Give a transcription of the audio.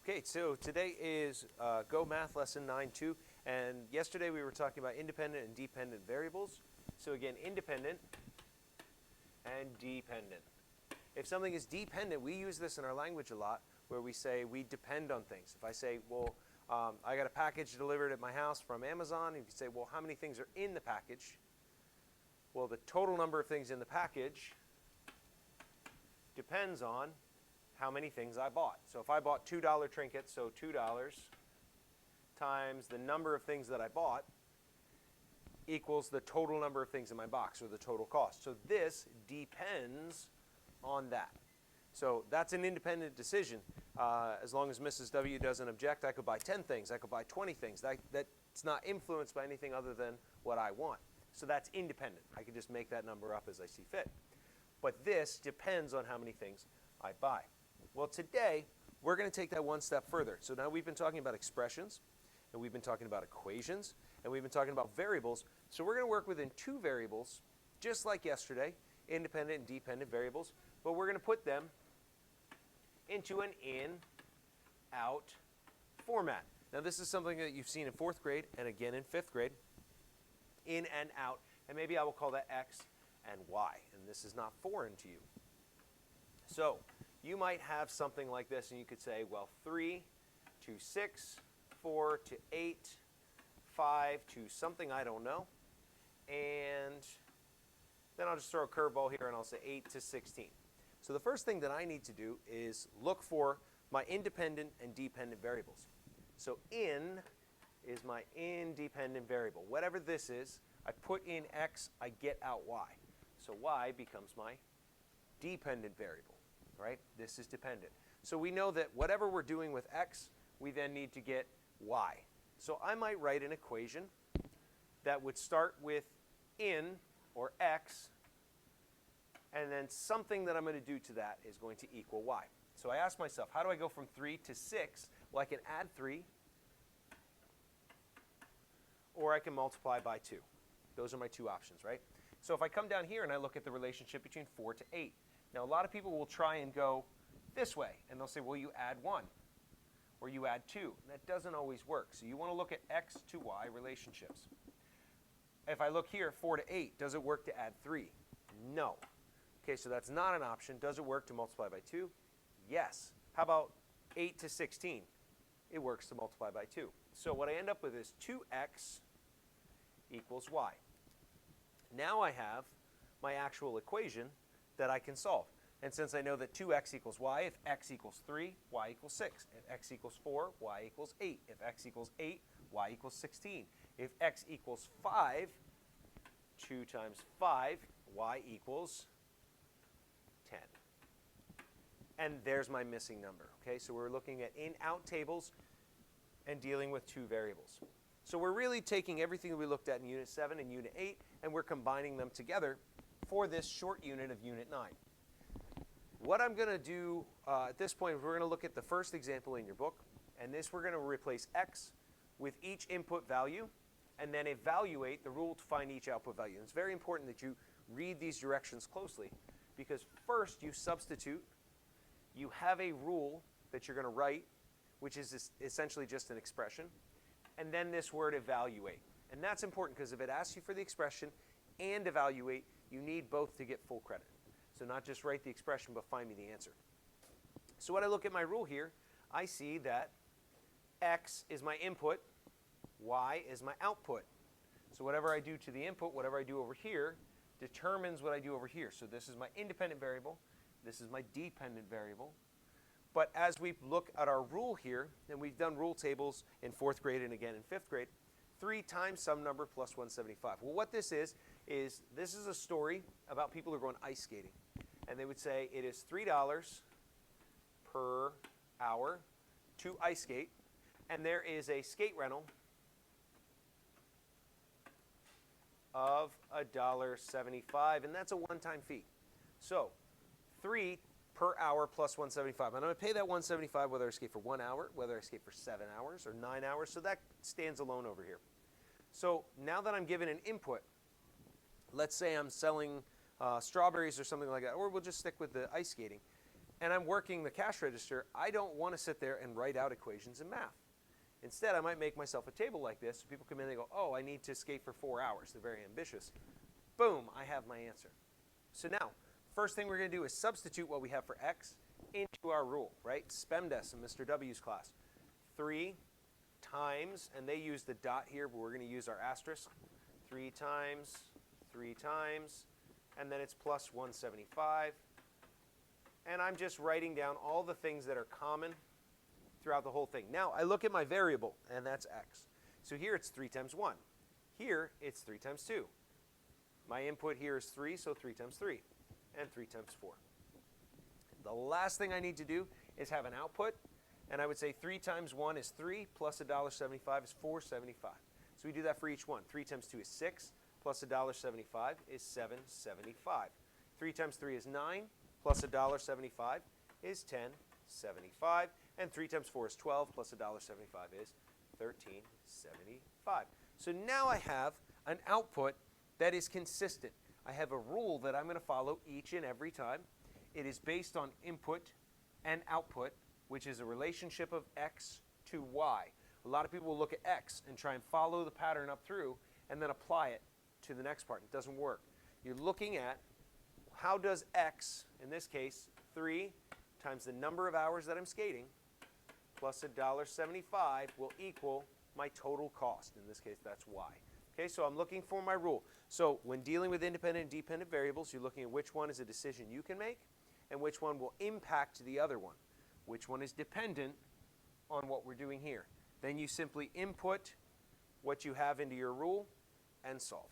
Okay, so today is Go Math Lesson 9.2, and yesterday we were talking about independent and dependent variables. So again, independent and dependent. If something is dependent, we use this in our language a lot, where we say we depend on things. If I say, well, I got a package delivered at my house from Amazon, and you say, well, how many things are in the package? Well, the total number of things in the package depends on how many things I bought. So if I bought $2 trinkets, so $2 times the number of things that I bought equals the total number of things in my box, or the total cost. So this depends on that. So that's an independent decision. As long as Mrs. W doesn't object, I could buy 10 things, I could buy 20 things. That's not influenced by anything other than what I want. So that's independent. I can just make that number up as I see fit. But this depends on how many things I buy. Well, today, we're going to take that one step further. So now we've been talking about expressions, and we've been talking about equations, and we've been talking about variables. So we're going to work within two variables, just like yesterday, independent and dependent variables, but we're going to put them into an in-out format. Now this is something that you've seen in 4th grade and again in 5th grade, in and out, and maybe I will call that X and Y, and this is not foreign to you. So you might have something like this, and you could say, well, 3 to 6, 4 to 8, 5 to something I don't know, and then I'll just throw a curveball here and I'll say 8 to 16. So the first thing that I need to do is look for my independent and dependent variables. So in is my independent variable. Whatever this is, I put in X, I get out Y. So Y becomes my dependent variable, right? This is dependent. So we know that whatever we're doing with X, we then need to get Y. So I might write an equation that would start with in, or X, and then something that I'm going to do to that is going to equal Y. So I ask myself, how do I go from 3 to 6? Well, I can add 3, or I can multiply by 2. Those are my two options, right? So if I come down here and I look at the relationship between 4 to 8, now a lot of people will try and go this way, and they'll say, well, you add 1, or you add 2. That doesn't always work. So you want to look at X to Y relationships. If I look here, 4 to 8, does it work to add 3? No. Okay, so that's not an option. Does it work to multiply by 2? Yes. How about 8 to 16? It works to multiply by 2. So what I end up with is 2x equals y. Now I have my actual equation that I can solve. And since I know that 2x equals y, if x equals 3, y equals 6. If x equals 4, y equals 8. If x equals 8, y equals 16. If x equals 5, 2 times 5, y equals 10. And there's my missing number. Okay, so we're looking at in-out tables and dealing with two variables. So we're really taking everything that we looked at in Unit 7 and Unit 8, and we're combining them together for this short unit of Unit 9. What I'm going to do at this point is we're going to look at the first example in your book, and this we're going to replace x with each input value, and then evaluate the rule to find each output value. And it's very important that you read these directions closely, because first you substitute, you have a rule that you're going to write, which is essentially just an expression, and then this word evaluate. And that's important because if it asks you for the expression and evaluate, you need both to get full credit. So not just write the expression, but find me the answer. So when I look at my rule here, I see that x is my input, y is my output. So whatever I do to the input, whatever I do over here, determines what I do over here. So this is my independent variable, this is my dependent variable. But as we look at our rule here, and we've done rule tables in 4th grade and again in 5th grade, 3 times some number plus 175. Well, what this is this is a story about people who are going ice skating. And they would say it is $3 per hour to ice skate, and there is a skate rental of $1.75, and that's a one-time fee. So 3 per hour plus 175. And I'm going to pay that 175 whether I skate for 1 hour, whether I skate for 7 hours or 9 hours. So that stands alone over here. So now that I'm given an input, let's say I'm selling strawberries or something like that, or we'll just stick with the ice skating. and I'm working the cash register, I don't want to sit there and write out equations in math. Instead, I might make myself a table like this. So people come in and they go, oh, I need to skate for 4 hours. They're very ambitious. Boom, I have my answer. So now, first thing we're going to do is substitute what we have for x into our rule, right? SPEMDES in Mr. W's class. 3 times, and they use the dot here, but we're going to use our asterisk. 3 times, and then it's plus 175. And I'm just writing down all the things that are common throughout the whole thing. Now, I look at my variable, and that's x. So here it's 3 times 1. Here, it's 3 times 2. My input here is 3, so 3 times 3, and 3 times 4. The last thing I need to do is have an output, and I would say 3 times 1 is 3, plus $1.75 is $4.75. So we do that for each one. 3 times 2 is 6, plus $1.75 is $7.75. 3 times 3 is 9, plus $1.75 is $10.75. And 3 times 4 is 12, plus $1.75 is $13.75. So now I have an output that is consistent. I have a rule that I'm going to follow each and every time. It is based on input and output, which is a relationship of x to y. A lot of people will look at x and try and follow the pattern up through and then apply it to the next part. It doesn't work. You're looking at how does x, in this case, 3 times the number of hours that I'm skating plus $1.75 will equal my total cost. In this case, that's y. Okay, so I'm looking for my rule. So when dealing with independent and dependent variables, you're looking at which one is a decision you can make and which one will impact the other one. Which one is dependent on what we're doing here. Then you simply input what you have into your rule and solve.